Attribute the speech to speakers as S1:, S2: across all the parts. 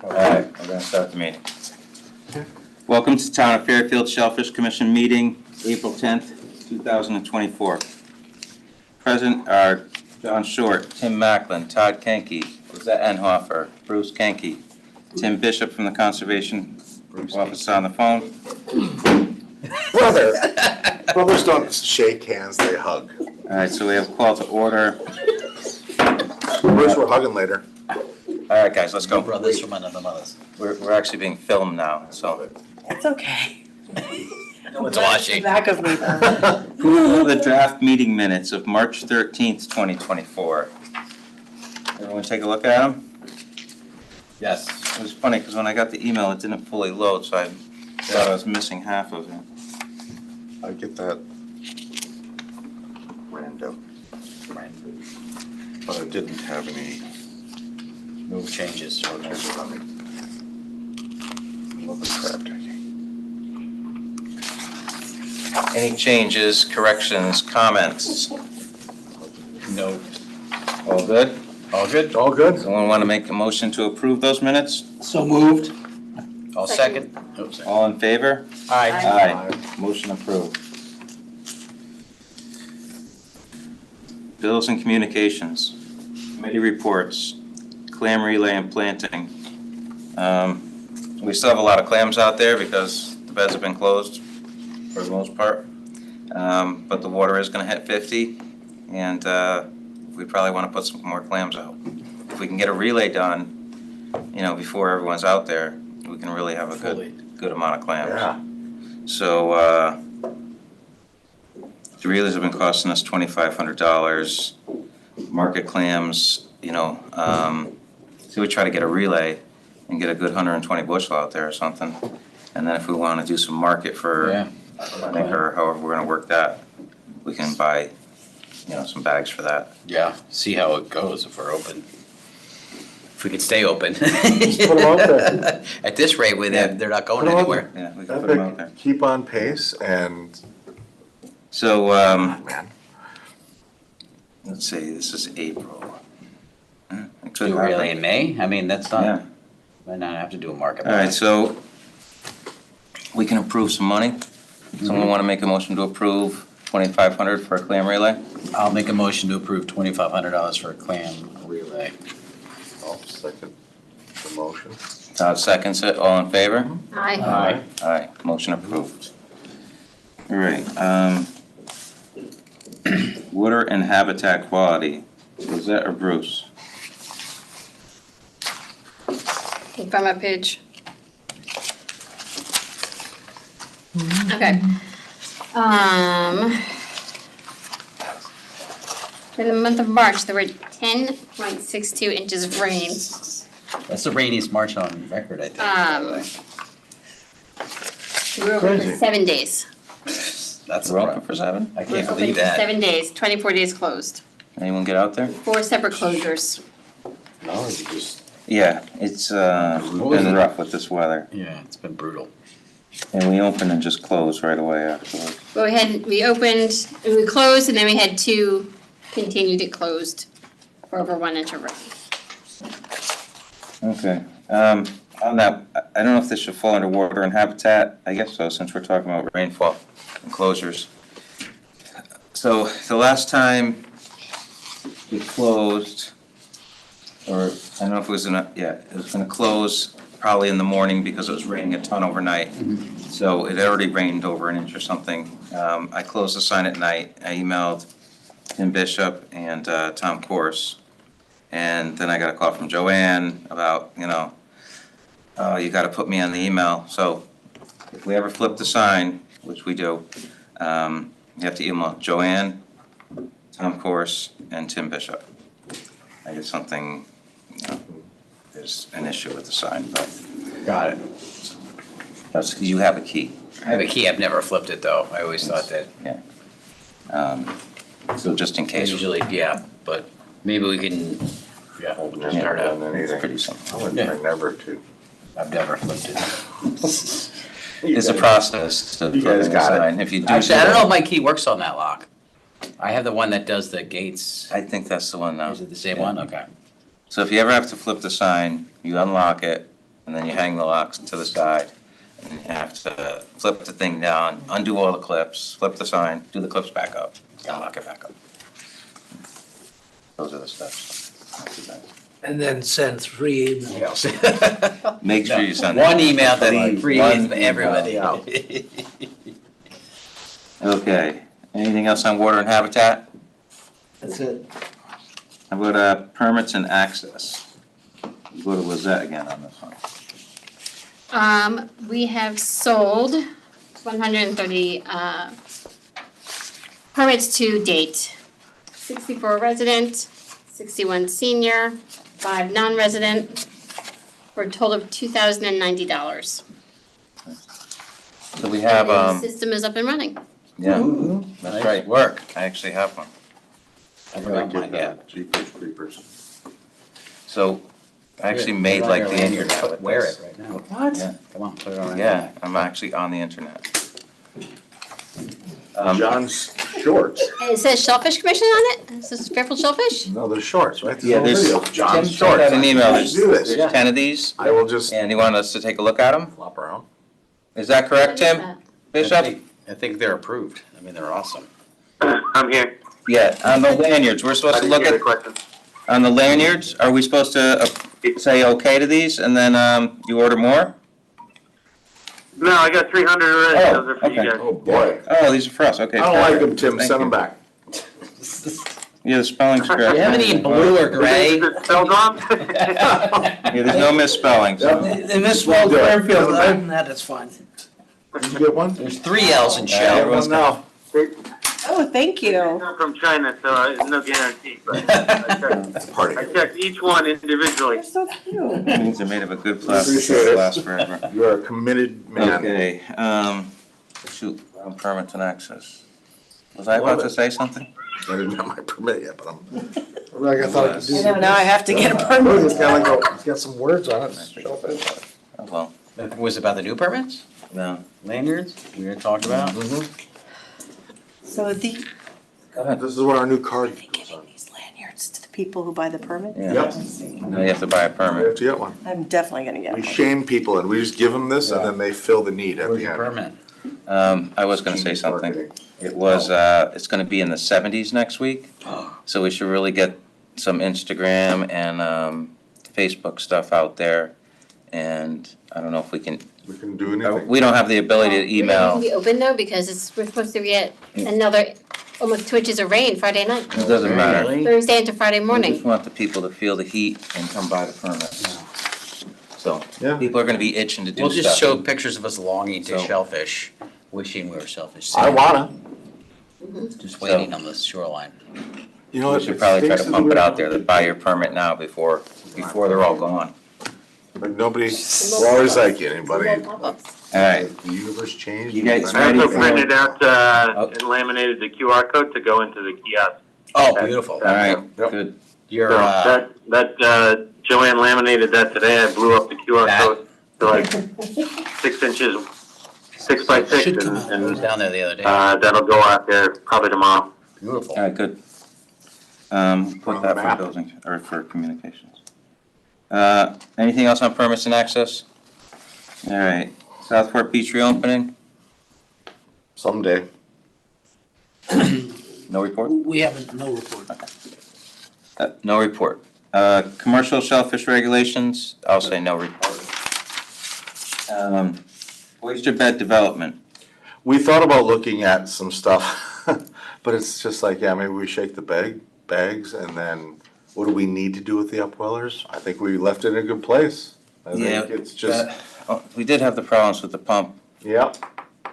S1: All right, we're going to start the meeting. Welcome to Town of Fairfield Shellfish Commission meeting, April 10th, 2024. Present are John Short, Tim Macklin, Todd Kenke, Lizette Enhofer, Bruce Kenke, Tim Bishop from the Conservation Office on the phone.
S2: Brothers don't shake hands, they hug.
S1: All right, so we have a call to order.
S2: Bruce, we're hugging later.
S1: All right, guys, let's go.
S3: Brothers from another mother's.
S1: We're actually being filmed now, so.
S4: It's okay.
S3: No one's watching.
S4: Back of me.
S1: Approval of the draft meeting minutes of March 13th, 2024. Everyone take a look at them?
S3: Yes.
S1: It was funny, because when I got the email, it didn't fully load, so I thought I was missing half of it.
S2: I get that. Random. But I didn't have any.
S3: No changes or no.
S2: Love the crab taking.
S1: Any changes, corrections, comments?
S3: No.
S1: All good?
S3: All good?
S2: All good?
S1: Someone want to make a motion to approve those minutes?
S4: So moved.
S3: All second? Oops.
S1: All in favor?
S3: Aye.
S1: Aye. Motion approved. Bills and communications, committee reports, clam relay and planting. We still have a lot of clams out there because the beds have been closed for the most part. But the water is gonna hit 50 and we probably wanna put some more clams out. If we can get a relay done, you know, before everyone's out there, we can really have a good amount of clams.
S2: Yeah.
S1: So, the relays have been costing us $2,500. Market clams, you know, so we try to get a relay and get a good 120 bushel out there or something. And then if we want to do some market for an acre, or however we're going to work that, we can buy, you know, some bags for that.
S3: Yeah, see how it goes if we're open. If we could stay open.
S2: Just put 'em out there.
S3: At this rate, with them, they're not going
S2: Put 'em out
S3: anywhere.
S1: Yeah, we can put them out there.
S2: Keep on pace and,
S1: So,
S2: man,
S1: let's see, this is April. It could
S3: Do a relay
S1: happen.
S3: in May? I mean, that's
S1: Yeah.
S3: not, might not have to do a market.
S1: All right, so we can approve some money. Someone want to make a motion to approve 2,500 for a clam relay?
S3: I'll make a motion to approve $2,500 for a clam relay.
S2: I'll second the motion.
S1: Todd seconds it, all in favor?
S4: Aye.
S1: Aye, motion approved. All right, water and habitat quality, is that or Bruce?
S5: Can you find my page? Okay. For the month of March, there were 10.62 inches of rain.
S3: That's the rainiest March on record, I think.
S5: We were open for
S2: Crazy.
S5: 7 days.
S3: That's
S1: We're open for 7?
S3: I
S5: We
S3: can't
S5: were open
S3: believe
S5: for
S3: that.
S5: 7 days, 24 days closed.
S1: Anyone get out there?
S5: 4 separate closures.
S2: No, you just.
S1: Yeah, it's
S3: was
S1: been
S3: it?
S1: rough with this weather.
S3: Yeah, it's been brutal.
S1: And we opened and just closed right away afterwards.
S5: Well, we opened, we closed, and then we had 2 continued it closed for over 1 inch of rain.
S1: Okay, on that, I don't know if this should fall under water and habitat, I guess so, since we're talking about rainfall and closures. So the last time we closed, or I don't know if it was it was gonna close probably in the morning because it was raining a ton overnight. So it had already rained over an inch or something. I closed the sign at night, I emailed Tim Bishop and Tom Corse. And then I got a call from Joanne about, you know, you gotta put me on the email. So if we ever flip the sign, which we do, you have to email Joanne, Tom Corse, and Tim Bishop. I get something, you know, there's an issue with the sign, but
S3: Got it.
S1: that's, you have a key.
S3: I have a key, I've never flipped it though. I always thought that,
S1: So just in case.
S3: usually, yeah, but maybe we can, yeah, we'll just start out.
S1: It's pretty
S2: I
S1: simple.
S2: would
S3: Yeah.
S2: try never to.
S3: I've never flipped it.
S1: It's a process to
S2: You
S1: flip
S2: guys
S1: a
S2: got it.
S1: sign. If you do.
S3: Actually, I don't know if my key works on that lock. I have the one that does the gates.
S1: I think that's the one now.
S3: Is it the same one? Okay.
S1: So if you ever have to flip the sign, you unlock it, and then you hang the locks to the side. And you have to flip the thing down, undo all the clips, flip the sign, do the clips back up, and lock it back up. Those are the steps. Not too bad.
S6: And then send 3 emails.
S1: Make sure you send.
S3: One email that
S1: Please,
S3: free
S1: one
S3: to everybody.
S1: email. Okay, anything else on water and habitat?
S6: That's it.
S1: How about permits and access? We'll go to Lizette again on this one.
S5: We have sold 130 permits to date. 64 resident, 61 senior, 5 non-resident, for a total of $2,090.
S1: So we have,
S5: The system is up and running.
S1: yeah,
S3: Nice
S1: that's right.
S3: work.
S1: I actually have one.
S3: I forgot mine, yeah.
S2: Jeepers creepers.
S1: So I actually made like the internet with
S3: Wear
S1: this.
S3: it right now.
S6: What?
S1: Yeah.
S3: Come on, put it on.
S1: Yeah, I'm actually on the internet.
S2: John's shorts.
S5: And it says Shellfish Commission on it? It says Fairfield Shellfish?
S2: No, they're shorts, right?
S1: Yeah, there's,
S2: Video
S1: Tim
S2: of John's
S1: sent
S2: shorts.
S1: out an email,
S2: I should do this.
S1: there's 10 of these,
S2: I will just
S1: and he wanted us to take a look at them.
S2: flop around.
S1: Is that correct, Tim? Bishop?
S3: I think they're approved. I mean, they're awesome.
S7: I'm here.
S1: Yeah, on the lanyards, we're
S7: I
S1: supposed to
S7: didn't
S1: look
S7: hear the
S1: at,
S7: question.
S1: on the lanyards, are we supposed to say okay to these, and then you order more?
S7: No, I got 300 already.
S1: Oh,
S7: Those are for you
S1: okay.
S7: guys.
S2: Oh, boy.
S1: Oh, these are for us, okay.
S2: I don't like
S1: perfect.
S2: them, Tim.
S1: Thank
S2: Send
S1: you.
S2: them back.
S1: Yeah, the spelling's correct.
S3: Do you have any in blue or gray?
S7: Is it spelled wrong?
S1: Yeah, there's no misspellings.
S2: Yep.
S6: And this well,
S2: Do it.
S6: Fairfield,
S2: Do it.
S6: other than that, it's fine.
S2: Did you get one?
S3: There's 3 L's in
S1: Yeah,
S3: Shell.
S1: everyone's
S2: now.
S4: Oh, thank
S7: They
S4: you.
S7: come from China, so no guarantee. But I
S2: Party.
S7: checked each one individually.
S4: They're so cute.
S1: Means they're made of a good plastic,
S2: Appreciate
S1: so
S2: it.
S1: it lasts forever.
S2: You are a committed man.
S1: Okay, shoot, permits and access. Was I about
S2: Love
S1: to
S2: it.
S1: say something?
S2: I didn't have my permit yet, but I'm. Like I thought I could do.
S4: I know, now I have to get a
S2: Look,
S4: permit.
S2: it's got like it's got some words on it. Shellfish.
S1: Oh, well,
S3: Was it about the new permits?
S1: no.
S3: Lanyards we were talking about?
S4: So
S1: Go ahead.
S2: This is what our new card.
S4: are they giving these lanyards to the people who buy the permit?
S1: Yeah.
S2: Yep.
S1: Now you have to buy a
S2: We
S1: permit.
S2: have to get one.
S4: I'm definitely gonna get
S2: We
S4: one.
S2: shame people and we just give them this and then they fill the need at
S3: Where's
S2: the
S3: your
S2: end.
S3: permit?
S1: I was gonna say
S2: Genius
S1: something.
S2: marketing.
S1: It was, it's gonna be in the 70s next week, so we should really get some Instagram and Facebook stuff out there. And I don't know if we can,
S2: We can do anything.
S1: we don't have the ability to
S5: Can
S1: email.
S5: be open though, because we're supposed to get another, almost 2 inches of rain Friday night.
S1: It doesn't matter.
S3: Really?
S5: Thursday into Friday
S1: We
S5: morning.
S1: just want the people to feel the heat and come buy the permits. So,
S2: Yeah.
S1: people are gonna be itching to do
S3: We'll
S1: stuff.
S3: just show pictures of us longing to
S1: So-
S3: shellfish, wishing we were shellfish.
S2: I wanna.
S3: Just waiting on the shoreline.
S2: You know
S1: We
S2: what?
S1: should probably try to
S2: stinks
S1: pump it
S2: is
S1: out there, to buy your permit now before they're all gone.
S2: Like nobody, we're always like, anybody,
S5: Little pop-ups.
S1: All right,
S2: the universe changed.
S1: You guys
S7: I
S1: ready
S7: also
S1: for-
S7: printed out
S1: Oh.
S7: and laminated the QR code to go into the kiosk.
S3: Oh, beautiful.
S1: all right,
S2: Yep.
S1: good.
S3: Your,
S7: So that Joanne laminated that today. I blew up the QR
S3: That-
S7: code to like 6 inches, 6 by 6,
S6: Should come
S3: I was
S7: and
S3: down there the other day.
S7: that'll go out there probably tomorrow.
S3: Beautiful.
S1: All right, good. Put
S2: On the
S1: that
S2: map.
S1: for building, or for communications. Anything else on permits and access? All right, Southport Beach reopening,
S2: Someday.
S1: no report?
S6: We haven't, no report.
S1: No report. Commercial shellfish regulations, I'll say no report. Oyster bed development,
S2: We thought about looking at some stuff, but it's just like, yeah, maybe we shake the bags and then what do we need to do with the upwellers? I think we left it in a good place. I
S1: yeah.
S2: think it's just,
S1: We did have the problems with the pump.
S2: yeah.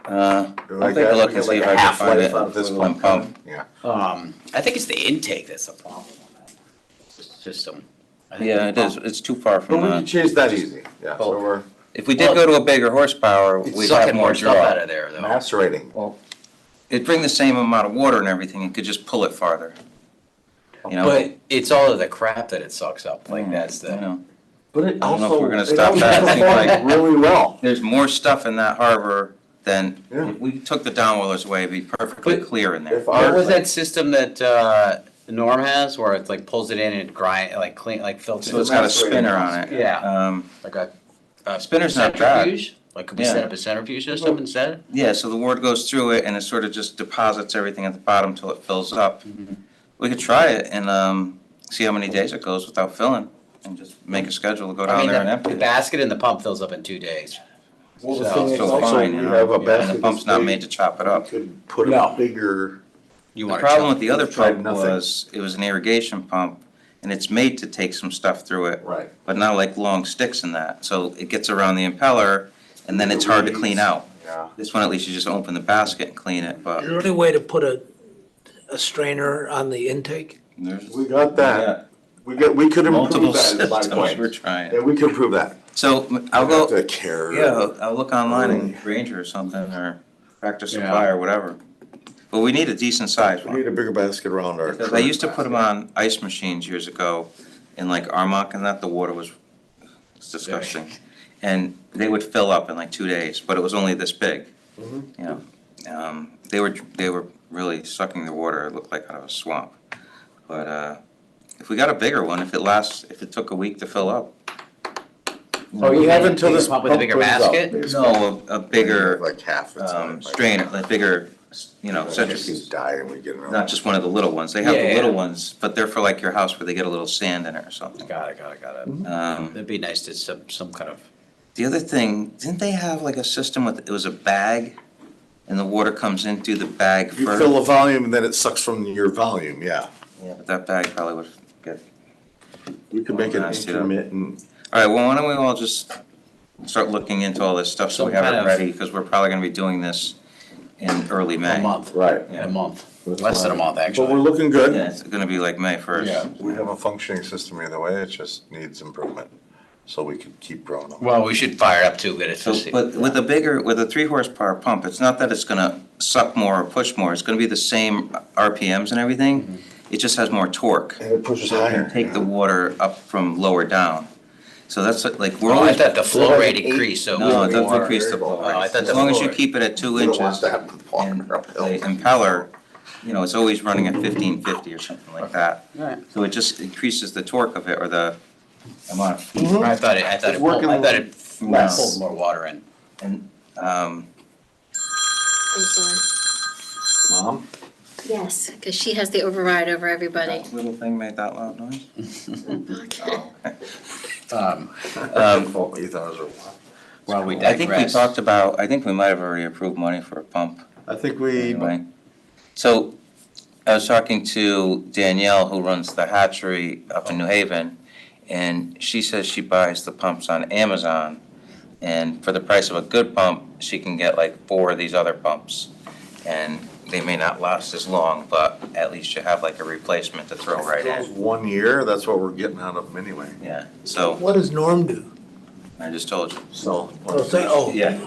S1: I'll
S2: Like
S1: take a
S2: that,
S1: look
S2: we
S1: and
S2: get
S1: see if
S2: like
S1: I
S2: a
S1: can find
S2: half-life
S1: it.
S2: out of this
S1: Equivalent
S2: pump. Yeah.
S3: I think it's the intake that's the problem. System. I think
S1: Yeah,
S3: the
S1: it is,
S3: pump-
S1: it's too far
S2: But
S1: from
S2: we can change that easy, yeah, so
S1: Well,
S2: we're
S1: if we did go to a bigger horsepower,
S3: It's
S1: we'd have
S3: sucking
S1: more
S3: more stuff out
S1: draw.
S3: of there though.
S2: macerating.
S1: It'd bring the same amount of water and everything, it could just pull it farther. You know?
S3: But it's all of the crap that it sucks up, like
S1: Mm,
S3: that's
S1: I
S3: the.
S1: know.
S2: But it
S1: I don't know if
S2: also,
S1: we're gonna
S2: it
S1: stop
S2: also
S1: that. I think, like-
S2: performed really well.
S1: There's more stuff in that harbor than,
S2: Yeah.
S1: if we took the downwellers away, it'd be perfectly
S3: But
S1: clear in there.
S2: If
S3: What
S2: our,
S3: was that system that Norm has where it like pulls it in and grind, like clean, like filters?
S1: So it's got a spinner on it.
S3: Yeah.
S1: Um,
S3: Like a
S1: Spinner's not bad.
S3: centrifuge? Like, could we
S1: Yeah.
S3: set up a centrifuge system instead?
S1: Yeah, so the water goes through it and it sort of just deposits everything at the bottom till it fills up. We could try it and see how many days it goes without filling and just make a schedule to go
S3: I
S1: down
S3: mean,
S1: there and
S3: the
S1: empty it.
S3: basket and the pump fills up in 2 days.
S2: Well, the
S3: So-
S2: thing is
S1: so
S2: also,
S1: fine,
S2: we
S1: you know,
S2: have a
S1: and
S2: basket
S1: the pump's
S2: this
S1: not
S2: big,
S1: made to chop it
S2: we
S1: up.
S2: could put a
S3: No.
S2: bigger,
S3: You
S1: The
S3: want
S1: problem with the other
S2: tried
S1: pump
S2: nothing.
S1: was, it was an irrigation pump, and it's made to take some stuff through it,
S2: right.
S1: but not like long sticks in that. So it gets around the impeller, and then it's hard to clean out.
S2: Yeah.
S1: This one, at least you just open the basket and clean it, but
S6: Is there any way to put a strainer on the intake?
S1: there's.
S2: We got that. We could
S1: Multiple
S2: improve that is my
S1: systems we're
S2: point.
S1: trying.
S2: Yeah, we could improve that.
S1: So I'll
S2: We have
S1: go,
S2: to care.
S1: yeah, I'll look online and Ranger or something, or Tractor Supply or whatever. But we need a decent size
S2: We
S1: one.
S2: need a bigger basket around our.
S1: Because I used to put them on ice machines years ago in like Armonk and that, the water was disgusting. And they would fill up in like 2 days, but it was only this big.
S2: Mhm.
S1: You know, they were really sucking the water, it looked like out of a swamp. But if we got a bigger one, if it took a week to fill up.
S2: Oh, you have until
S3: Bigger
S2: this
S3: pump with a bigger
S2: goes up,
S3: basket?
S2: basically.
S1: No, a bigger
S2: Like half the time.
S1: strainer, like bigger, centrifuge.
S2: Centrifuge die and we get around.
S1: Not just one of the little ones. They have
S3: Yeah,
S1: the
S3: yeah.
S1: little ones, but they're for like your house where they get a little sand in it or something.
S3: Got it. It'd be nice to some kind of,
S1: The other thing, didn't they have like a system with, it was a bag and the water comes in through the bag
S2: You
S1: first?
S2: fill the volume and then it sucks from your volume, yeah.
S1: Yeah, but that bag probably would get.
S2: We could make it
S1: Nice, yeah.
S2: intermittent.
S1: All right, well, why don't we all just start looking into all this stuff so we
S3: Some
S1: have
S3: kind
S1: it
S3: of-
S1: ready, because we're probably gonna be doing this in early May.
S3: a month.
S2: Right.
S3: In a month. Less than a month,
S2: But we're
S3: actually.
S2: looking good.
S1: Yeah, it's gonna be like May first.
S3: Yeah.
S2: We have a functioning system either way, it just needs improvement, so we can keep growing them.
S3: Well, we should fire it up too, get it
S1: So,
S3: to see.
S1: but with a 3 horsepower pump, it's not that it's gonna suck more or push more, it's gonna be the same RPMs and everything. It just has more torque.
S2: And it pushes
S1: So it can
S2: higher.
S1: take the water up from lower down. So that's like, we're
S3: Oh, I
S1: always,
S3: thought the flow
S2: Like
S3: rate
S2: 8
S3: increased, so.
S1: no, it doesn't
S2: Water
S1: increase the
S2: variable.
S1: flow
S3: Oh, I
S1: rate.
S3: thought
S1: As
S3: the
S1: long as
S3: flow
S1: you
S3: rate-
S1: keep it at 2
S2: We don't want
S1: inches,
S2: that with
S1: and
S2: water uphill.
S1: the impeller, it's always running at 1550 or something like that.
S3: Right.
S1: So it just increases the torque of it, or the amount of feet.
S3: I thought it
S2: It's working less.
S3: pulled more water in.
S1: And,
S5: I'm sorry.
S2: Mom?
S5: Yes, because she has the override over everybody.
S1: that little thing made that loud noise?
S5: Okay.
S1: Oh, okay.
S2: You thought it was
S3: While we
S1: I think we
S3: digress.
S1: talked about, I think we might have already approved money for a pump.
S2: I think we,
S1: Anyway, so I was talking to Danielle, who runs the hatchery up in New Haven, and she says she buys the pumps on Amazon, and for the price of a good pump, she can get like 4 of these other pumps. And they may not last as long, but at least you have like a replacement to throw right
S2: it was
S1: in.
S2: 1 year, that's what we're getting out of them anyway,
S1: Yeah, so
S6: What does Norm do?
S1: I just told you.
S2: so.
S1: Yeah,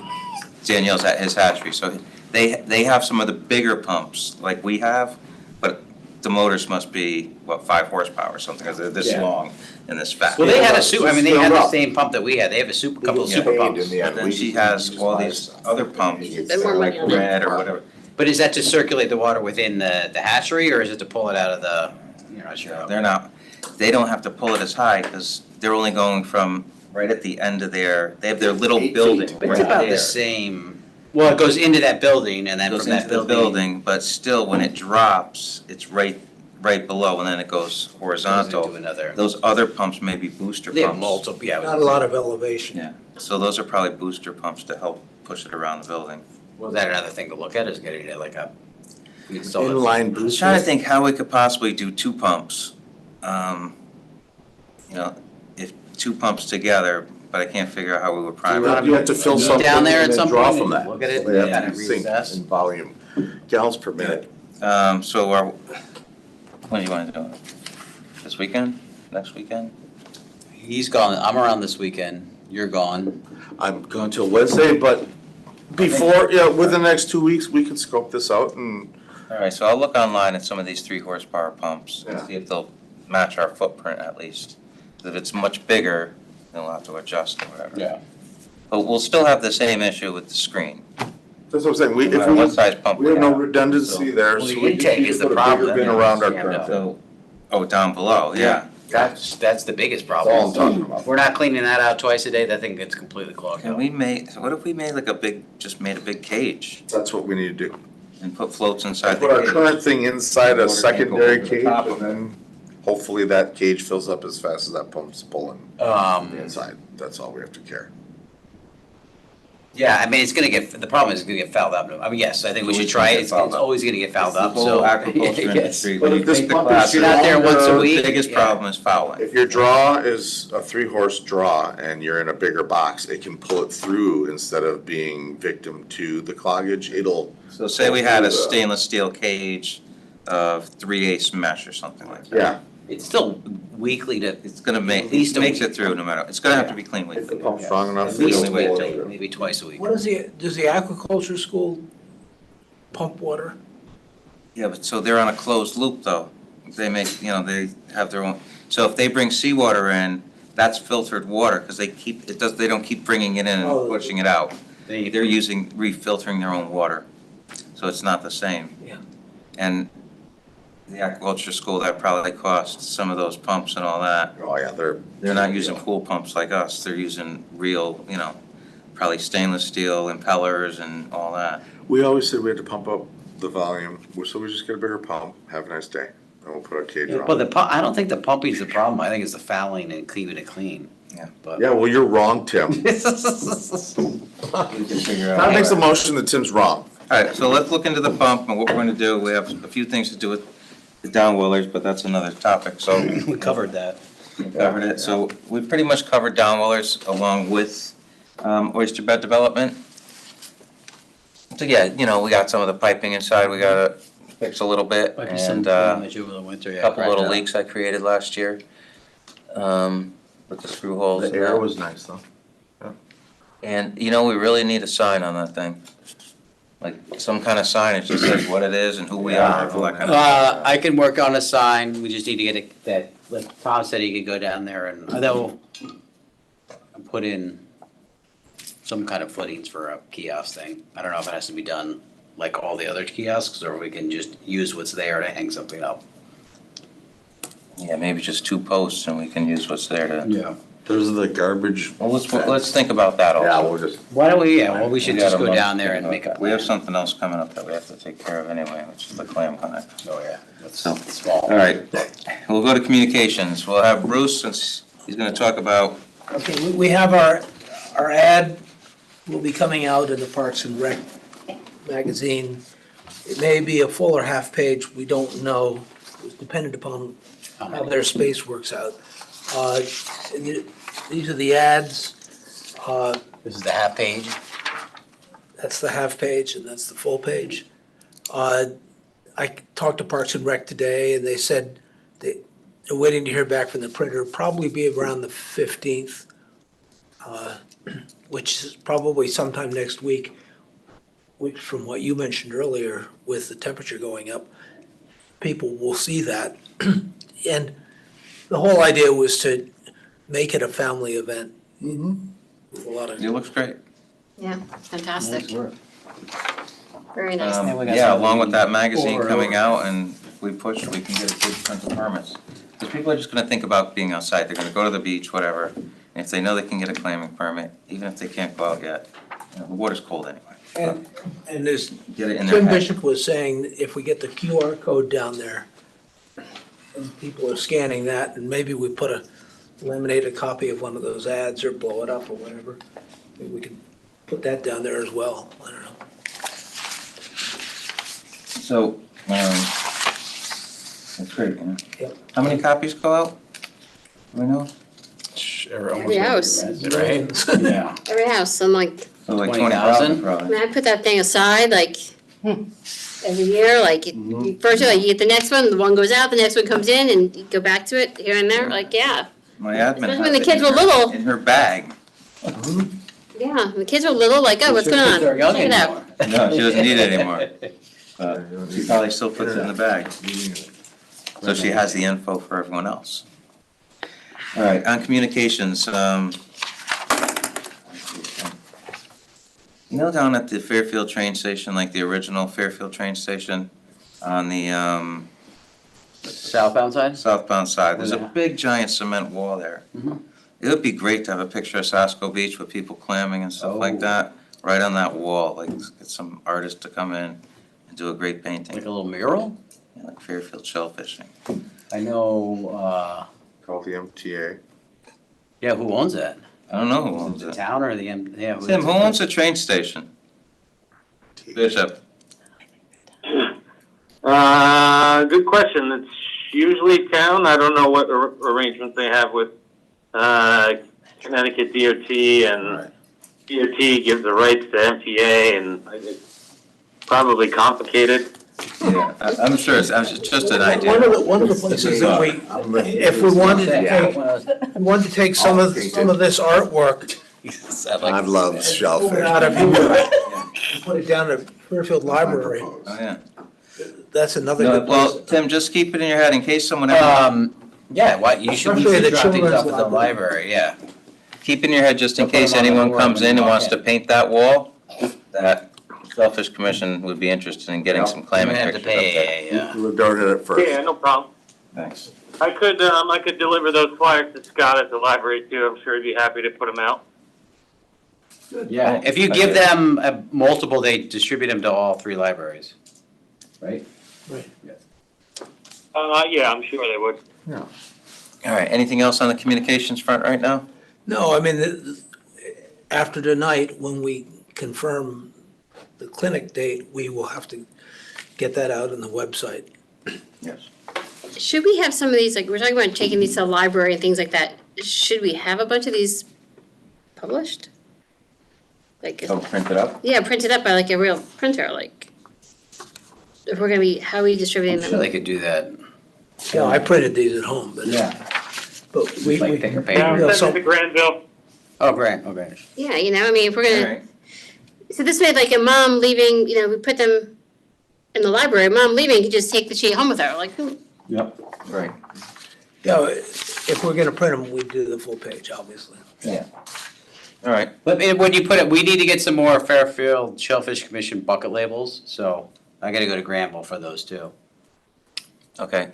S1: Danielle's at his hatchery, so they have some of the bigger pumps like we have, but the motors must be, 5 horsepower or something, because they're this
S3: Yeah.
S1: long and this fat.
S3: Well, they had a
S2: Just
S3: super, I mean, they had
S2: filled
S3: the
S2: up.
S3: same pump that we had. They have a couple of
S2: get
S3: super
S2: paid
S3: pumps.
S2: in the end.
S1: But then
S2: We
S1: she
S2: just-
S1: has
S2: we just
S1: all
S2: buy
S1: these
S2: stuff.
S1: other pumps,
S5: Spend more
S1: like
S5: money on it.
S1: red or whatever.
S3: But is that to circulate the water within the hatchery, or is it to pull it out of the, as you're out?
S1: They're not, they don't have to pull it as high, because they're only going from right at the end of they have their little
S2: 8 feet.
S1: building
S3: But
S1: right
S3: it's about
S1: there.
S3: the same, well, it goes into that building, and then
S1: Goes
S3: from that
S1: into the building, but still, when it drops, it's right below, and then it goes
S3: goes into
S1: horizontal.
S3: another.
S1: Those other pumps may be booster
S3: They have
S1: pumps.
S3: multiple, yeah.
S6: Not a lot of elevation.
S1: Yeah, so those are probably booster pumps to help push it around the building.
S3: Was that another thing to look at, is getting it like a. install it-
S2: Inline
S1: I was trying to
S2: booster.
S1: think how we could possibly do 2 pumps. If 2 pumps together, but I can't figure out how we would prime it.
S2: You have to fill
S3: Meet
S2: something
S3: down
S2: and
S3: there at
S2: then
S3: some
S2: draw
S3: point
S2: from
S3: and
S2: that.
S3: look at it,
S2: So they have
S3: yeah,
S2: to
S3: and
S2: be synced
S3: reassess.
S2: in volume, gallons per minute.
S1: So when do you want to do it? This weekend? Next weekend?
S3: He's gone, I'm around this weekend, you're gone.
S2: I'm going till Wednesday, but before, within the next 2 weeks, we can scope this out and,
S1: All right, so I'll look online at some of these 3 horsepower pumps and
S2: Yeah.
S1: see if they'll match our footprint at least. If it's much bigger, then we'll have to adjust or whatever. But we'll still have the same issue with the screen.
S2: that's what I'm saying, we,
S1: No
S2: if
S1: matter what
S2: we,
S1: size pump
S2: we have no redundancy there,
S3: Well,
S2: so
S3: the
S2: we just
S3: intake
S2: need
S3: is
S2: to
S3: the
S2: put a bigger
S3: problem.
S2: bin around our
S3: Yeah,
S2: current bin.
S1: So, down below, yeah.
S3: That's the biggest
S2: That's all I'm
S3: problem.
S2: talking about.
S3: If we're not cleaning that out twice a day, that thing gets completely clogged
S1: Can
S3: up.
S1: we what if we made like just made a big cage
S2: That's what we need to do.
S1: and put floats inside the
S2: Put our
S1: cage?
S2: current thing inside a
S1: Water can't go
S2: secondary
S1: over the
S2: cage,
S1: top
S2: and
S1: of it.
S2: then hopefully that cage fills up as fast as that pump's pulling inside. That's all we have to care.
S3: Yeah, I mean, the problem is it's gonna get fouled up. I mean, yes, I think we should try it. It's always gonna get fouled up,
S1: The whole
S3: so.
S1: aquaculture
S3: Yes.
S1: industry,
S2: But
S1: when you
S2: if this
S1: take the
S2: pump is
S1: classes,
S3: You're not there once a
S2: longer,
S3: week.
S1: the biggest
S3: yeah.
S1: problem is fouling.
S2: If your draw is a 3-horse draw and you're in a bigger box, it can pull it through instead of being victim to the cloggage. It'll.
S1: So say we had a
S2: pull through the-
S1: stainless steel cage of 3/8 mesh or something like that.
S2: Yeah,
S3: It's still weekly to,
S1: It's gonna make,
S3: At least
S1: it
S3: a
S1: makes
S3: week.
S1: it through no matter, it's gonna have to be clean
S2: if the
S1: weekly.
S2: pump's strong enough.
S3: at least
S2: it'll
S1: wait
S2: pull it
S1: till-
S2: through.
S3: maybe twice a week.
S6: Does the aquaculture school pump water?
S1: Yeah, but so they're on a closed loop though. They make, they have their own, so if they bring seawater in, that's filtered water, because they don't keep bringing it in and
S6: Oh.
S1: pushing it out.
S3: They-
S1: They're refiltering their own water, so it's not the same.
S6: Yeah.
S1: And the aquaculture school, that probably costs some of those pumps and all that.
S2: Oh, yeah,
S1: They're not using pool pumps like us, they're using real, probably stainless steel impellers and all that.
S2: we always said we had to pump up the volume, so we just get a bigger pump, have a nice day, and we'll put our cage
S3: But
S2: on.
S3: I don't think the pumping's the problem. I think it's the fouling and keeping it clean.
S1: Yeah.
S3: But.
S2: Yeah, well, you're wrong, Tim.
S1: We can figure out.
S2: Todd makes a motion that Tim's wrong.
S1: All right, so let's look into the pump and what we're gonna do. We have a few things to do with the downwellers, but that's another topic, so
S3: We covered that.
S1: we covered it. So we pretty much covered downwellers along with oyster bed development. So yeah, we got some of the piping inside, we gotta fix a little bit,
S3: Might be some
S1: and
S3: damage over the winter,
S1: a
S3: yeah.
S1: couple little
S3: cracked up.
S1: leaks I created last year with the screw holes.
S2: The
S1: and
S2: air
S1: that.
S2: was nice, though.
S1: And, we really need a sign on that thing. Like, some kind of sign, it just says what it is and who we are, and all that kind of stuff.
S3: I can work on a sign, we just need to get like Tom said, he could go down there and they'll put in some kind of footings for a kiosk thing. I don't know if it has to be done like all the other kiosks, or we can just use what's there to hang something up.
S1: Yeah, maybe just 2 posts and we can use what's there to.
S3: Yeah.
S2: There's the garbage.
S1: Well, let's think about that also.
S2: Yeah, we'll just,
S3: Why don't we, we should
S1: We
S3: just
S1: got a
S3: go
S1: month
S3: down
S1: to
S3: there
S1: think
S3: and
S1: about
S3: make a
S1: that.
S3: plan.
S1: We have something else coming up that we have to take care of anyway, which is the clam connect.
S3: Oh, yeah, that's
S1: So,
S3: small.
S1: All right, we'll go to communications. We'll have Bruce, since he's gonna talk about,
S6: Okay, we have our ad will be coming out in the Parks and Rec magazine. It may be a full or half page, we don't know. It's dependent upon how their space works out. These are the ads.
S3: This is the half page.
S6: That's the half page and that's the full page. I talked to Parks and Rec today and they said they're waiting to hear back from the printer, probably be around the 15th, which is probably sometime next week, which from what you mentioned earlier with the temperature going up, people will see that. And the whole idea was to make it a family event. With a lot of
S1: it looks great.
S5: Yeah, fantastic. Very nice.
S1: Yeah, along with that magazine
S3: Or-
S1: coming out, and if we push, we can get a big chunk of permits. Because people are just gonna think about being outside, they're gonna go to the beach, whatever, and if they know they can get a clamming permit, even if they can't go out yet, the water's cold anyway.
S6: And there's,
S1: Get it in their
S6: Tim
S1: head.
S6: Bishop was saying if we get the QR code down there, and people are scanning that, and maybe we laminate a copy of one of those ads or blow it up or whatever, maybe we can put that down there as well, I don't know.
S1: So, that's great,
S6: Yep.
S1: How many copies go out? Do we know?
S5: Every house,
S3: Right? Yeah.
S5: every house, I'm like,
S1: So like
S3: 20,000?
S1: 20,000
S5: I
S1: probably.
S5: mean, I put that thing aside, like, every year, like, first year, like, you get the next one, the one goes out, the next one comes in, and you go back to it here and there, like, yeah.
S1: My admin
S5: Especially
S1: has
S5: when the
S1: it
S5: kids
S1: in
S5: were
S1: her-
S5: little.
S1: In her bag.
S5: Yeah, the kids were little, like, oh, what's going on?
S3: They're young
S5: Check it out.
S3: anymore.
S1: No, she doesn't need it anymore. She probably still puts it in the bag. So she has the info for everyone else. All right, on communications, down at the Fairfield train station, like the original Fairfield train station, on the,
S3: southbound side?
S1: southbound side. There's a
S3: Yeah.
S1: big giant cement wall there.
S3: Mhm.
S1: It would be great to have a picture of Sasko Beach with people clamming and stuff like
S3: Oh.
S1: that, right on that wall, like get some artist to come in and do a great painting,
S3: Like a little mural?
S1: Yeah, like Fairfield shellfishing.
S3: I know,
S2: Called the MTA.
S3: yeah, who owns that?
S1: I don't know who owns
S3: The
S1: it.
S3: town or the, yeah.
S1: Tim, who owns the train station? Bishop.
S7: Good question. It's usually town. I don't know what arrangements they have with, Connecticut DOT, and
S2: Right.
S7: DOT gives the rights to MTA, and it's probably complicated.
S1: Yeah, I'm sure it's just an idea.
S6: One of the places that if we wanted to take some of this artwork
S2: I'd love
S6: put
S2: shellfish.
S6: it out of here, put it down at Fairfield Library,
S1: Oh, yeah.
S6: that's another
S1: No,
S6: good
S1: well,
S6: place.
S1: Tim, just keep it in your head in case someone ever,
S3: Yeah, why, you should, we
S6: Especially
S3: should
S6: the
S3: drop these
S6: children's
S3: up at the
S6: library.
S3: library, yeah.
S1: keep in your head just in
S3: Don't put
S1: case
S3: them on the
S1: anyone
S3: board
S1: comes
S3: when
S1: in
S3: you
S1: and
S3: walk
S1: wants to
S3: in.
S1: paint that wall, that Shellfish Commission would be interested in getting some
S3: You're
S1: clamming
S3: gonna have to
S1: pictures up there.
S3: pay, yeah.
S2: Regarded it first.
S7: Yeah, no problem.
S1: Thanks.
S7: I could deliver those flyers to Scott at the library too. I'm sure he'd be happy to put them out.
S3: Yeah, if you give them multiple, they distribute them to all 3 libraries, right?
S7: Yeah, I'm sure they would.
S1: All right, anything else on the communications front right now?
S6: No, I mean, after tonight, when we confirm the clinic date, we will have to get that out on the website.
S1: Yes.
S5: Should we have some of these, like, we're talking about taking these to the library and things like that, should we have a bunch of these published? Like,
S1: Oh, print it up?
S5: yeah, printed up by like a real printer, like, if we're gonna be, how are we distributing
S3: I'm
S5: them?
S3: sure they could do that.
S6: Yeah, I printed these at home, but we.
S3: Like thicker
S6: we-
S3: paper.
S7: Yeah,
S6: you know,
S7: I'm
S6: so-
S7: sending it to Granville.
S3: Oh, great, okay.
S5: Yeah, you know, I mean, if we're
S1: All
S5: gonna,
S1: right.
S5: so this way, like a mom leaving, you know, we put them in the library, mom leaving could just take the sheet home with her, like,
S3: Yep.
S1: Right.
S6: Yeah, if we're gonna print them, we do the full page, obviously.
S1: All right,
S3: But when you put it, we need to get some more Fairfield Shellfish Commission bucket labels, so I gotta go to Granville for those too.
S1: okay.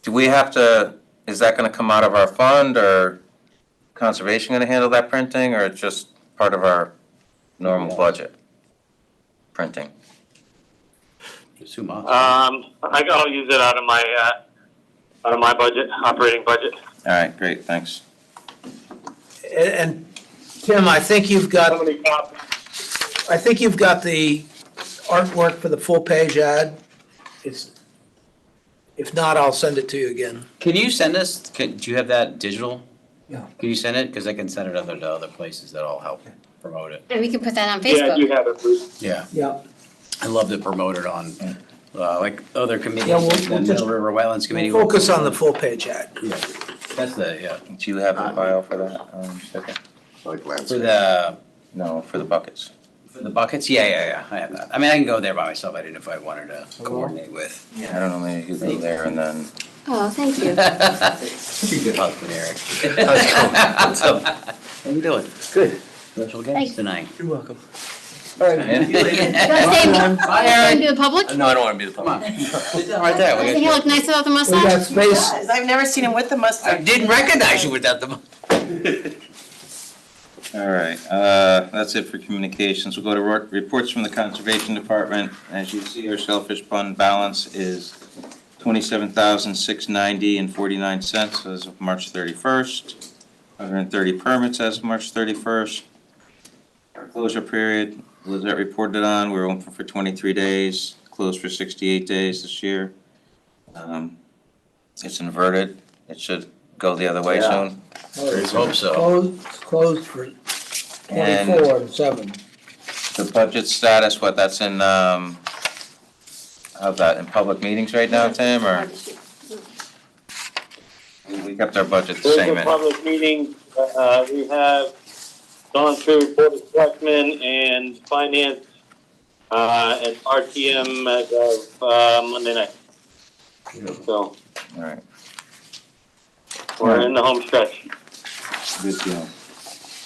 S1: Do we have to, is that gonna come out of our fund, or conservation gonna handle that printing, or it's just part of our normal budget? Printing.
S3: It's too much.
S7: I'll use it out of my budget, operating budget.
S1: All right, great, thanks.
S6: And Tim, I think you've
S7: How
S6: got,
S7: many copies?
S6: the artwork for the full page ad. If not, I'll send it to you again.
S3: Can you send us, do you have that digital?
S6: Yeah.
S3: Can you send it? Because I can send it to other places that'll help promote it.
S5: and we can put that on
S7: Yeah, I
S5: Facebook.
S7: do have it, Bruce.
S3: Yeah.
S6: Yeah.
S3: I love to promote it on, like other committees,
S6: Yeah, we'll
S3: like the
S6: just-
S3: Middle River Wetlands Committee.
S6: Focus on the full page ad.
S3: Yeah, that's the, yeah,
S1: Do you have a file for that? Okay.
S2: Like
S3: for
S2: landscape.
S1: No, for the buckets.
S3: the buckets, yeah, I have that. I mean, I can go there by myself, I didn't know if I wanted to coordinate with.
S1: I don't know, maybe you go there and then.
S5: Oh, thank you.
S3: You're a good husband, Eric.
S1: How's it going?
S3: How you doing? Good. Special guest
S5: Thanks.
S3: tonight.
S6: You're welcome.
S3: All right, man.
S5: You wanna stay, wanna do the public?
S1: No, I don't wanna be the
S3: Come on,
S1: public.
S3: sit down right there.
S5: Doesn't
S3: We
S5: he
S3: got
S5: look nice without the
S6: We got
S5: mustache?
S6: space.
S4: Yes, I've never seen him with the
S3: I
S4: mustache.
S3: didn't recognize you without the.
S1: All right, that's it for communications. We'll go to reports from the Conservation Department. As you see, our shellfish fund balance is $27,690.49 as of March 31st. 130 permits as of March 31st. Our closure period, Lizette reported on, we were open for 23 days, closed for 68 days this year. It's inverted. It should go the other way
S3: Yeah.
S1: soon.
S3: Hope so.
S6: Closed for
S1: And
S6: 24 and 7.
S1: the budget status, what, that's in, how's that, in public meetings right now, Tim, or? We kept our budget the
S7: Those
S1: same.
S7: are public meetings. We have gone through Board of Selectmen and Finance, and RTM as of, Monday night. So,
S1: All right,
S7: we're in the home stretch.
S1: good deal.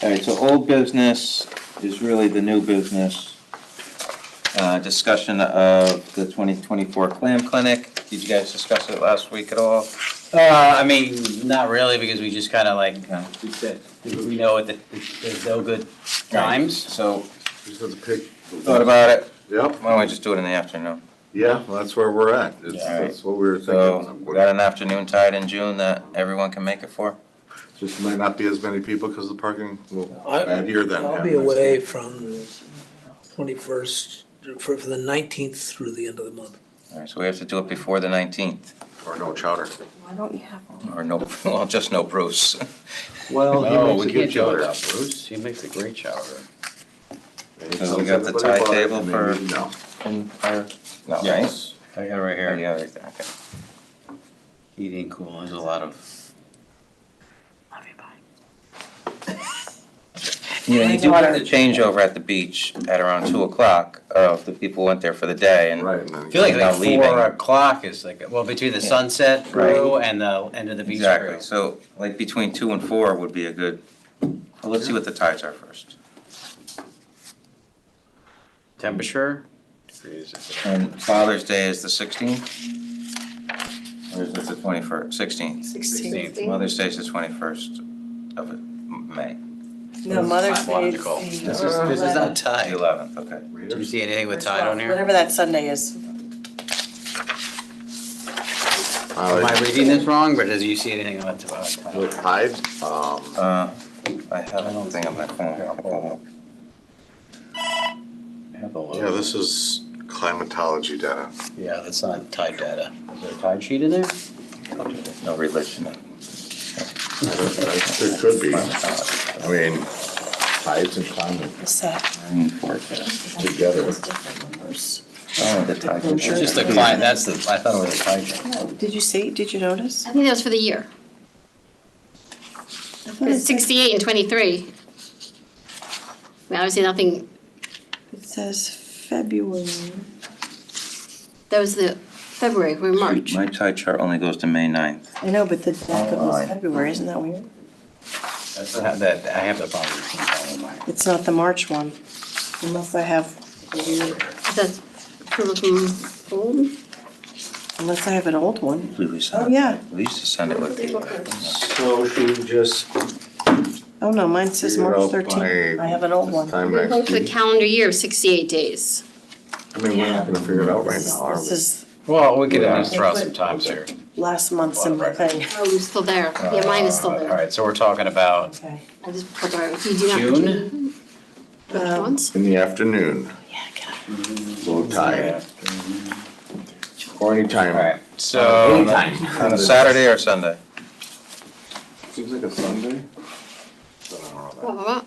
S1: All right, so old business is really the new business. Discussion of the 2024 clam clinic. Did you guys discuss it last week at all?
S3: I mean, not really, because we just kind of like,
S1: Okay.
S3: we said, we know that there's no good times.
S1: So,
S2: Just have to pick.
S1: thought about it.
S2: Yep,
S1: Why don't we just do it in the afternoon?
S2: yeah, well, that's where we're at. It's-
S3: Yeah.
S2: That's what we were
S1: So,
S2: thinking.
S1: we got an afternoon tide in June that everyone can make it for?
S2: Just might not be as many people because the parking will
S6: I-
S2: bad here then.
S6: I'll
S2: yeah.
S6: be away from 21st, for the 19th through the end of the month.
S1: All right, so we have to do it before the 19th,
S2: Or no chowder.
S4: Why don't you have one?
S1: or no, well, just no Bruce.
S2: Well,
S3: No, we can't do it without Bruce. He makes a great chowder.
S1: So we got the tie table for-
S2: No.
S1: No, right?
S2: Yes.
S3: I got it right
S1: Yeah,
S3: here.
S1: right there, okay.
S3: Heating, cool, there's a lot of.
S4: Love you, bye.
S1: Yeah, you do have the changeover at the beach at around 2:00 of the people who went there for the day and.
S2: Right. and then-
S3: I feel like
S1: Not leaving.
S3: 4 o'clock is like, well, between the sunset crew and the end of the beach crew.
S1: Exactly, so like between 2 and 4 would be a good, well, let's see what the tides are first.
S3: Temperature? Degrees.
S1: And Father's Day is the 16th? Or is it the 21st, 16th?
S4: 16th.
S1: Mother's Day is the 21st of May,
S4: No, Mother's Day
S3: Biological.
S4: is
S3: This
S4: the
S3: is not
S1: the
S3: tide.
S1: 11th, okay.
S3: Do you see anything with tide on here?
S4: Whatever that Sunday is.
S3: Am I reading this wrong, but do you see anything about tide?
S2: With tide,
S1: I have a thing on my phone here, I'll pull it
S3: I have the
S2: yeah,
S3: logo.
S2: this is climatology data.
S3: Yeah, that's not tide data. Is there a tide sheet in there?
S1: up. There's no religion in it.
S2: There could be. I mean, tides and climate
S4: What's that?
S1: Rain forecast.
S2: together.
S4: It's different numbers.
S1: Oh, the tide.
S3: It's just a client, that's the, I thought it was a tide sheet.
S4: Did you see, did you notice?
S5: I think that was for the year.
S4: I thought
S5: It's 68 and 23. I mean, obviously nothing,
S4: It says February.
S5: that was the February, we're in March.
S1: My tide chart only goes to May 9th.
S4: I know, but the backup was
S1: Online.
S4: February, isn't that weird?
S3: That's that, I have the problem.
S4: It's not the March one, unless I have,
S5: That's from old.
S4: unless I have an old one.
S1: We used to-
S4: Oh, yeah.
S1: We used to send it with the,
S2: So should we just
S4: Oh, no, mine says
S2: figure it
S4: March
S2: out
S4: 13th.
S2: by
S4: I have an old
S2: this
S4: one.
S2: time
S5: We're going
S2: next
S5: for the
S2: week?
S5: calendar year of 68 days.
S2: I mean, we're not gonna figure it out right now, are
S4: This
S2: we?
S4: is
S3: Well, we could at least throw out some times here.
S4: last month's in my thing.
S5: Oh, it's still there. Yeah, mine is still
S3: All
S5: there.
S3: right, so we're talking about
S4: Okay.
S5: I just put it, you do not.
S3: June?
S5: Which ones?
S2: In the afternoon,
S4: Yeah, got it.
S2: low tide. Or any
S3: All
S2: time.
S3: right, so.
S1: on a Saturday or Sunday?
S2: Seems like a Sunday.
S5: What?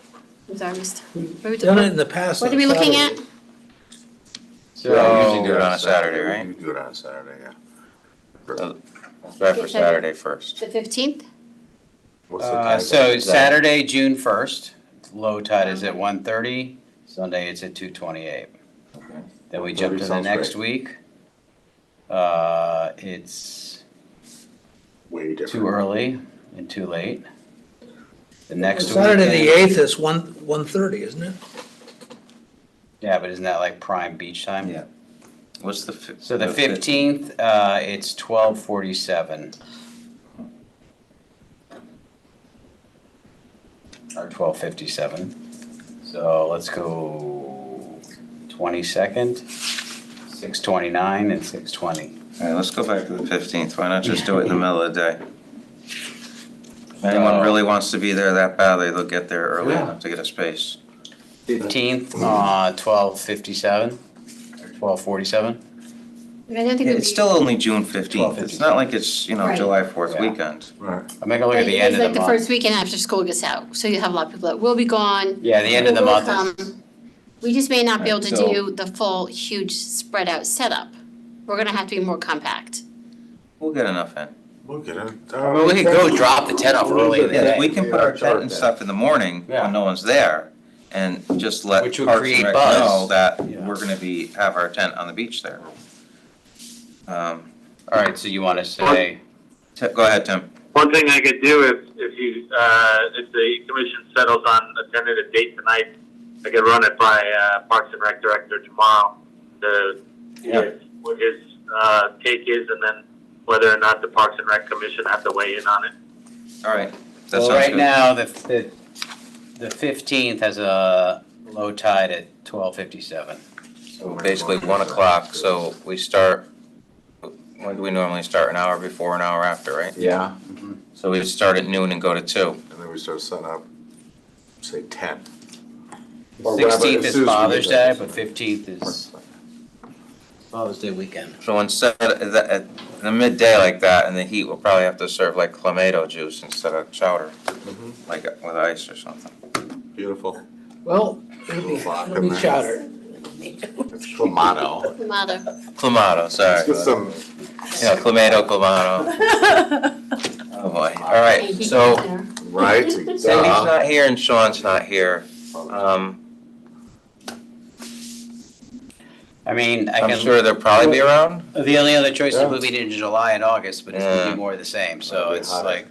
S5: I'm sorry, I missed. What are we
S6: Done it
S5: talking
S6: in the past.
S5: What are
S6: on
S5: we looking at?
S6: Saturday.
S1: Yeah, we usually do it on a Saturday, right?
S2: We do it on a Saturday, yeah.
S1: Let's try for Saturday first.
S5: The 15th?
S2: What's the time?
S3: So Saturday, June 1st, low tide is at 1:30, Sunday it's at 2:28. Then we jump to the
S2: Sounds
S3: next
S2: great.
S3: week. It's
S2: Way different.
S3: too early and too late. The next week.
S6: Saturday, the 8th is 1:30, isn't it?
S3: Yeah, but isn't that like prime beach time?
S1: Yeah. What's the?
S3: So the 15th, it's 12:47. Or 12:57. So let's go 22nd, 6:29 and 6:20.
S1: All right, let's go back to the 15th. Why not just do it in the middle of the day? If anyone really wants to be there that badly, they'll get there early
S2: Yeah.
S1: enough to get a space.
S3: 15th, 12:57 or 12:47.
S5: I don't think it would
S1: It's
S5: be.
S1: still only June 15th. It's not like it's,
S5: Right.
S1: July 4th
S3: Yeah.
S1: weekend.
S2: Right.
S3: I'm gonna look at the end of
S5: It's like
S3: the
S5: the
S3: month.
S5: first weekend after school gets out, so you have a lot of people that will be gone.
S3: Yeah, the end of the
S5: who will
S3: month is.
S5: come. We just may not be able to
S1: Right, so-
S5: do the full, huge, spread out setup. We're gonna have to be more compact.
S1: We'll get enough in.
S2: We'll get it.
S3: Well, we could go drop the tent off early in the
S1: Yeah,
S3: day.
S1: we can put our tent and stuff in the morning
S3: Yeah.
S1: when no one's there and just let
S3: Which would
S1: Parks
S3: create
S1: and Rec
S3: buzz.
S1: know that
S3: Yeah.
S1: we're gonna have our tent on the beach there.
S3: All right, so you wanna say,
S1: Go ahead, Tim.
S7: One thing I could do if the commission settles on a tentative date tonight, I could run it by Parks and Rec Director tomorrow to
S3: Yeah.
S7: get what his take is, and then whether or not the Parks and Rec Commission have to weigh in on it.
S1: All right. That
S3: Well,
S1: sounds
S3: right
S1: good.
S3: now, the 15th has a low tide at 12:57.
S1: So basically 1 o'clock, so we start, when do we normally start? An hour before, an hour after, right?
S2: Yeah.
S1: So we start at noon and go to 2.
S2: And then we start setting up, say 10. Or whatever,
S3: 16th
S2: as
S3: is
S2: soon as we
S3: Father's
S2: get
S3: Day,
S2: there.
S3: but 15th is Father's Day weekend.
S1: So instead, at the midday like that, in the heat, we'll probably have to serve like clamato juice instead of chowder, like with ice or something.
S2: Beautiful.
S6: Well, it'll be chowder.
S2: It's Clamato.
S5: Mother.
S1: Clamato, sorry.
S2: Let's get some,
S1: Clamato, clamato. Oh, boy. All right, so
S2: right?
S1: Cindy's not here and Sean's not here.
S3: I mean, I
S1: I'm
S3: can.
S1: sure they'll probably be around.
S3: The only other choice is
S2: Yeah.
S3: moving it into July and August, but it's gonna
S1: Yeah.
S3: be more of the same, so
S2: That'd be
S3: it's
S2: hotter.
S3: like,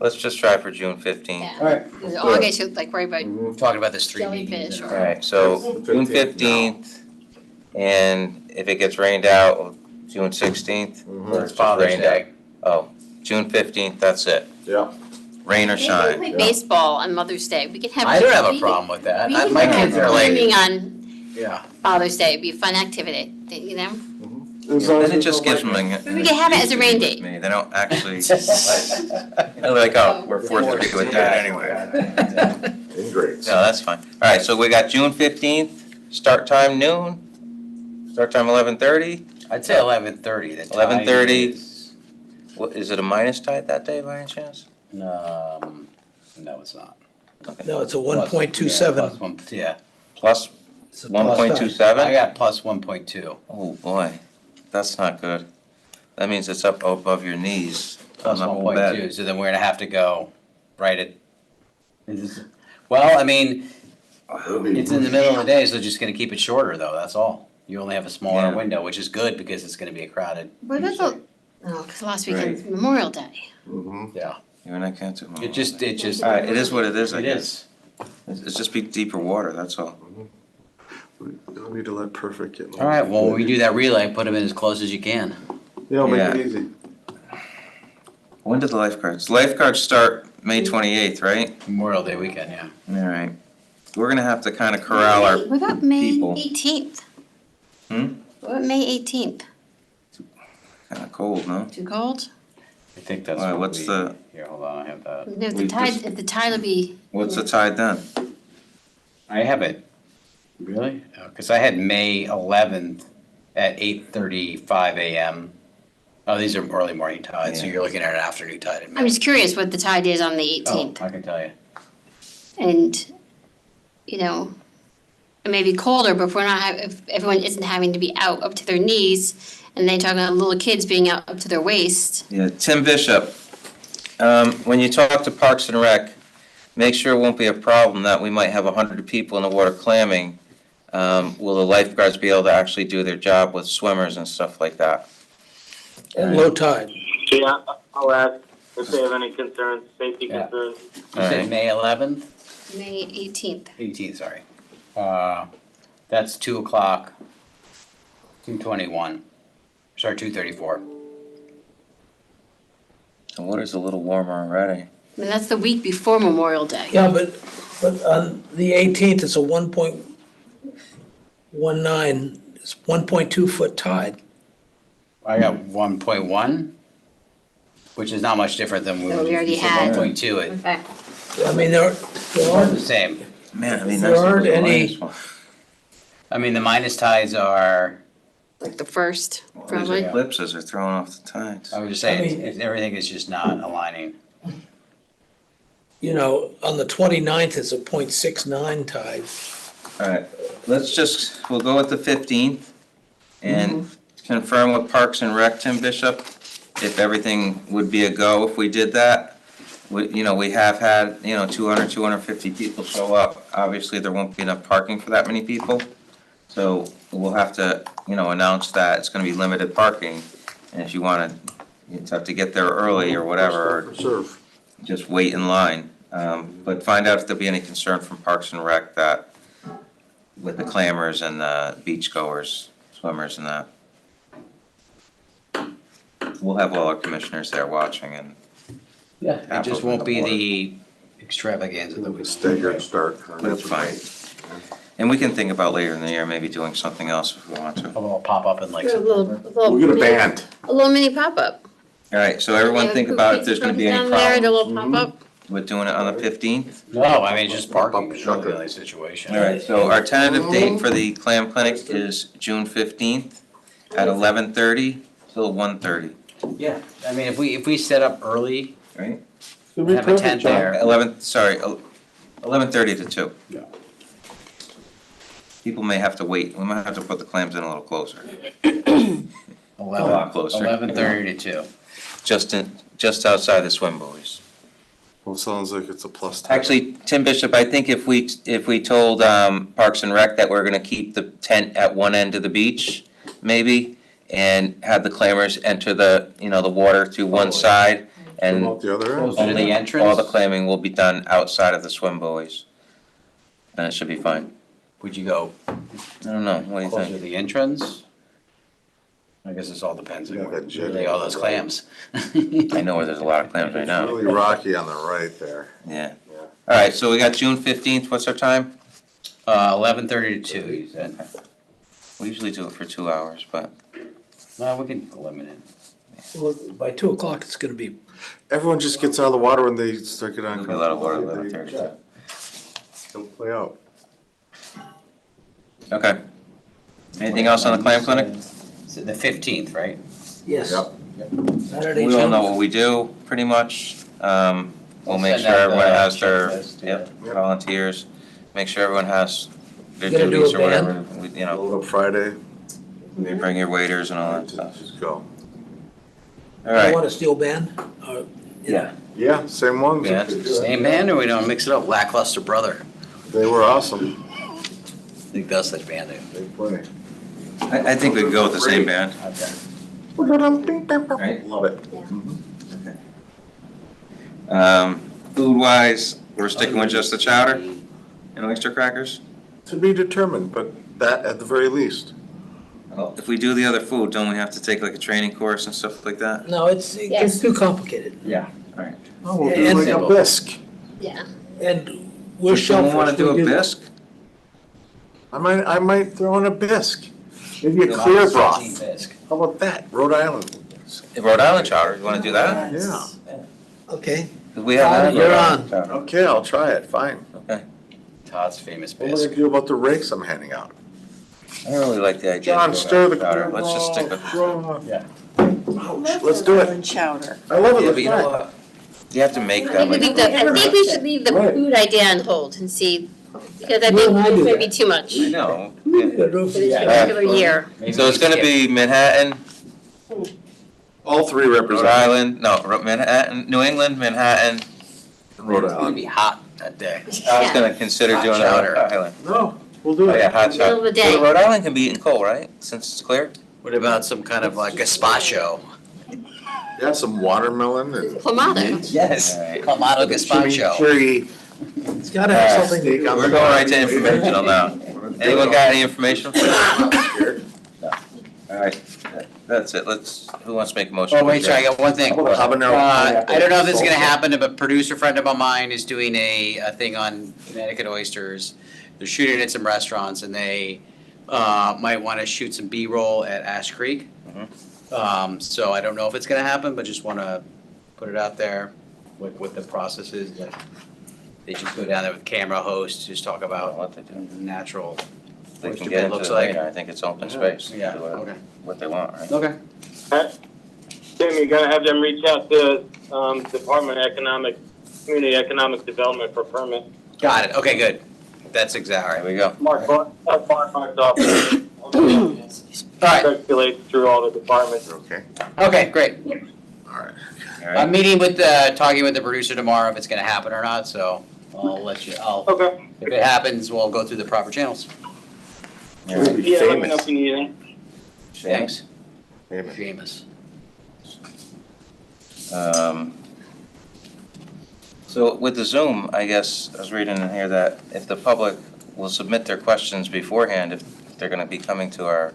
S1: Let's just try for June 15th.
S5: Yeah.
S3: alright,
S5: Because August, you're like worried about
S3: we're talking about this 3 meetings.
S5: Jellyfish
S3: in a
S5: or-
S3: row.
S1: All right, so June 15th, and if it gets rained out, June 16th?
S2: Mhm.
S1: Or
S3: It's Father's Day.
S1: Oh, June 15th, that's it.
S2: Yeah.
S1: Rain or
S5: Maybe we
S1: shine.
S5: play
S2: Yeah.
S5: baseball on Mother's Day. We could have.
S3: I don't have a
S5: we could-
S3: problem with that.
S5: we
S3: I-
S5: could
S3: My
S5: have
S3: kids are like,
S5: swimming on
S3: yeah.
S5: Father's Day. It'd be a fun activity, you know?
S1: Then it just gives them an
S5: We could have it as a rain
S1: excuse to
S5: date.
S1: be with me. They don't actually, like, they're like, oh, we're forced to be with Dad anyway.
S2: In grades.
S1: No, that's fine. All right, so we got June 15th, start time noon, start time 11:30.
S3: I'd say 11:30. The tide
S1: 11:30.
S3: is-
S1: What, is it a minus tide that day by any chance?
S3: No, it's not.
S6: No, it's a
S3: Plus-
S6: 1.27.
S3: yeah, plus one- Yeah,
S1: Plus
S6: It's a plus
S1: 1.27?
S3: I got plus 1.2.
S1: Oh, boy, that's not good. That means it's up above your knees on
S3: Plus
S1: the whole
S3: 1.2,
S1: bed.
S3: so then we're gonna have to go right at, well, I mean, it's in the middle of the day, so just gonna keep it shorter though, that's all. You only have a smaller
S1: Yeah.
S3: window, which is good because it's gonna be a crowded.
S5: What about the, oh, because last weekend's Memorial Day.
S2: Mm-hmm.
S3: Yeah.
S1: You're not going to.
S3: It just,
S1: All right, it is what it is, I
S3: it
S1: guess.
S3: is.
S1: It's just be deeper water, that's all.
S2: We don't need to let perfect get.
S3: All right, well, when we do that relay, put them in as close as you can.
S2: Yeah, make
S1: Yeah.
S2: it easy.
S1: When did the lifeguards? Lifeguards start May 28th, right?
S3: Memorial Day weekend, yeah.
S1: All right. We're gonna have to kind of corral our,
S5: What about May
S1: people.
S5: 18th?
S1: Hmm?
S5: What about May 18th?
S1: kind of cold, no?
S5: Too cold?
S3: I think that's
S1: All right,
S3: what
S1: what's
S3: we,
S1: the,
S3: here, hold on, I have that.
S5: If
S1: We
S5: the tide,
S1: just-
S5: if the tide will be,
S1: what's the tide then?
S3: I have it. Really? Because I had May 11th at 8:35 a.m. Oh, these are early morning tides, so
S1: Yeah.
S3: you're looking at an afternoon tide in May.
S5: I'm just curious what the tide is on the 18th.
S3: Oh, I can tell you.
S5: And, you know, it may be colder, but if we're not, if everyone isn't having to be out up to their knees, and they talking about little kids being out up to their waist.
S1: Yeah, Tim Bishop, when you talk to Parks and Rec, make sure it won't be a problem that we might have 100 people in the water clamming. Will the lifeguards be able to actually do their job with swimmers and stuff like that?
S6: And low tide.
S7: Yeah, I'll ask if they have any concerns, safety
S3: Yeah.
S7: concerns.
S3: You said
S1: Alright.
S3: May 11th?
S5: May 18th.
S3: 18th, sorry. That's 2 o'clock, 2:21, sorry, 2:34.
S1: The water's a little warmer already.
S5: I mean, that's the week before Memorial Day.
S6: Yeah, but on the 18th, it's a 1.19, it's 1.2 foot tide.
S3: I got 1.1, which is not much different than
S5: That we already had.
S3: 1.2, it,
S5: Okay.
S6: I mean, there
S3: the
S6: aren't,
S3: same.
S1: Man, I mean,
S6: There
S1: that's.
S6: aren't
S1: a
S6: any-
S1: minus one.
S3: I mean, the minus tides are,
S5: Like the first,
S1: Well, these
S5: probably.
S1: eclipses are throwing off the tides.
S3: I was just
S6: I
S3: saying,
S6: mean-
S3: if everything is just not aligning.
S6: you know, on the 29th, it's a 0.69 tide.
S1: All right, we'll go with the 15th and confirm with Parks and Rec, Tim Bishop, if everything would be a go if we did that. We have had, 200, 250 people show up. Obviously, there won't be enough parking for that many people. So we'll have to, announce that it's gonna be limited parking. And if you wanna, you just have to get there early or whatever, or
S2: Reserve.
S1: just wait in line. But find out if there'll be any concern from Parks and Rec that, with the clammers and the beachgoers, swimmers and that. we'll have all our commissioners there watching and.
S3: Yeah. It just won't be the extravaganza that we.
S2: Staggered start.
S1: That's fine. And we can think about later in the year, maybe doing something else if we want to.
S3: A little pop-up in like
S5: A little,
S3: September.
S5: a little.
S2: We'll get a
S5: mini-
S2: band.
S5: A little mini pop-up.
S1: All right, so everyone think about if there's gonna be any
S5: Down there, the
S1: problem
S5: little pop-up.
S1: with doing it on the 15th.
S3: No, I mean, just parking is really the only situation.
S1: All right, so our tentative date for the clam clinic is June 15th at 11:30 till 1:30,
S3: Yeah, I mean, if we set up early,
S1: right?
S3: have a tent there.
S1: 11:30 to 2.
S3: Yeah.
S1: People may have to wait, we might have to put the clams in a little closer, a lot
S3: 11,
S1: closer.
S3: 11:30 to 2.
S1: Just outside the swim buoys.
S2: Well, sounds like it's a plus.
S1: Actually, Tim Bishop, I think if we told Parks and Rec that we're gonna keep the tent at one end of the beach, maybe, and have the clammers enter the water through one side, and
S2: About the other end.
S3: Close to the entrance?
S1: all the clamming will be done outside of the swim buoys. And it should be fine.
S3: Would you go
S1: I don't know, what do you
S3: closer to
S1: think?
S3: the entrance? I guess this all depends on
S2: Yeah,
S3: where
S2: that
S3: where
S2: jet-
S3: they all those clams.
S1: I know where there's a lot of clams right
S2: It's
S1: now,
S2: really rocky on the right there.
S1: yeah. All right, so we got June 15th, what's our time?
S3: 11:30 to 2, you said.
S1: We usually do it for 2 hours, but,
S3: No, we can eliminate.
S6: Well, by 2:00, it's gonna be,
S2: Everyone just gets out of the water when they start getting
S1: There'll be a lot of water at
S2: uncomfortable.
S1: 11:30.
S2: Don't play out.
S1: okay. Anything else on the clam clinic?
S3: So the 15th, right?
S6: yes.
S2: Yep.
S6: Saturday,
S1: We all know
S6: June.
S1: what we do, pretty much. We'll make
S3: Send
S1: sure
S3: out
S1: everyone
S3: the
S1: has their,
S3: checklist,
S1: yep,
S2: yeah.
S1: volunteers. Make sure everyone has their
S6: Gonna do
S1: duties
S6: a
S1: or
S6: band?
S1: whatever.
S2: Load up Friday.
S1: You bring your waiters and all that stuff.
S2: Just go.
S1: All
S6: You
S1: right.
S6: want a steel band? Or-
S1: Yeah.
S2: Yeah, same ones.
S1: Yeah.
S3: Same band, or we don't mix it up? Lackluster Brother.
S2: They were awesome.
S3: I think that's such band name.
S2: They play.
S1: I think we could go with the same band,
S3: Okay.
S1: right?
S2: Love it.
S1: Food wise, we're sticking with just the chowder and oyster crackers?
S2: To be determined, but that at the very least.
S1: If we do the other food, don't we have to take like a training course and stuff like that?
S6: No, it gets
S5: Yes.
S6: too complicated.
S3: Yeah.
S1: All right.
S2: Oh, we'll
S6: do
S2: do like a bisque.
S5: Yeah.
S6: And we're
S1: Someone
S6: shellfish.
S1: wanna do
S6: we
S1: a bisque?
S2: I might throw in a bisque. Maybe a clear broth. How about that? Rhode Island.
S1: Rhode Island chowder, you wanna do that?
S2: Yeah.
S6: Okay,
S1: 'Cause we have that
S6: You're
S1: Rhode
S6: on.
S1: Island chowder.
S2: Okay, I'll try it. Fine.
S1: Okay.
S3: Todd's famous
S2: What am I
S3: bisque.
S2: gonna do about the rakes I'm handing out?
S1: I don't really like the idea.
S2: John,
S1: of
S2: stir the
S1: chowder.
S2: clear
S1: Let's just stick with.
S2: broth.
S3: Yeah.
S2: Let's do it.
S4: And chowder.
S2: I love
S1: Yeah,
S2: it.
S1: but you know what? You have to make
S5: I
S1: that
S5: think
S1: like.
S5: we should leave the
S2: Right.
S5: food idea on hold and see, because I
S6: Well,
S5: think
S6: I do
S5: it may
S6: that.
S5: be too much
S1: I know.
S6: we
S1: yeah.
S6: gotta do it
S5: for
S6: for
S5: this
S6: the-
S5: particular year.
S3: Maybe
S1: So it's
S3: we
S1: gonna
S3: skip.
S1: be Manhattan,
S2: All three
S1: Rhode
S2: represent
S1: Island, no, Manhattan, New England, Manhattan.
S2: Rhode
S3: It's gonna
S2: Island.
S3: be hot that day.
S1: I was
S5: Yeah.
S1: gonna consider
S3: Hot
S1: doing
S3: chowder.
S1: Rhode Island.
S2: No, we'll do
S1: Oh, yeah,
S2: it.
S1: hot
S5: Middle of
S1: chowder.
S5: the day.
S1: Rhode Island can be eaten cold, right? Since it's clear?
S3: What about some kind of like gazpacho?
S2: Yeah, some watermelon and
S5: Clamato.
S3: Yes.
S1: Alright.
S3: Clamato gazpacho.
S2: chimichurri.
S6: It's gotta have something.
S2: Steak on
S1: We're
S2: the
S1: going
S2: bone.
S1: right to informational now. Anyone got any information? Alright, that's it. Who wants to make a motion?
S3: Oh, wait, sorry, I got one thing.
S2: How about a habanero pineapple
S3: I don't know if this is gonna
S2: salsa?
S3: happen, but a producer friend of mine is doing a thing on Connecticut oysters. They're shooting at some restaurants and they, might wanna shoot some B-roll at Ash Creek. So I don't know if it's gonna happen, but just wanna put it out there, what the process is. Like, they just go down there with camera host, just talk about
S1: What they do.
S3: the natural
S1: They
S3: oyster
S1: can
S3: bed
S1: get into
S3: looks
S1: it
S3: like.
S1: later. I think it's open space.
S3: Yeah,
S1: Do
S3: okay.
S1: what they want, right?
S3: Okay.
S7: Tim, you're gonna have them reach out to, Department of Community Economic Development for permit.
S3: Got it, okay, good. That's exact,
S1: There
S3: all right.
S1: we go.
S7: Mark's office.
S3: All right,
S7: Circulates through all the departments.
S2: Okay,
S3: okay, great.
S2: all right.
S1: All
S3: I'm
S1: right.
S3: meeting with, talking with the producer tomorrow if it's gonna happen or not, so I'll let you,
S7: Okay.
S3: if it happens, we'll go through the proper channels.
S1: All right.
S7: Yeah, let me know
S2: Famous.
S7: if you need anything.
S3: Thanks.
S2: Famous.
S3: Seamus.
S1: So with the Zoom, I guess, I was reading in here that if the public will submit their questions beforehand, if they're gonna be coming to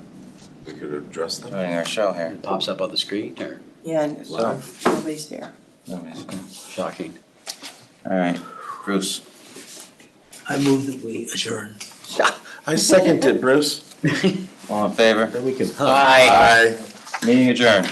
S2: We could address them.
S1: doing our show here.
S3: It pops up on the screen, or?
S4: Yeah, and
S1: So-
S4: nobody's here.
S3: Shocking.
S1: All right, Bruce.
S6: I move that we adjourn.
S2: I second it, Bruce.
S1: All in favor?
S2: Then we can.
S3: Aye.
S2: Aye.
S1: Meeting adjourned.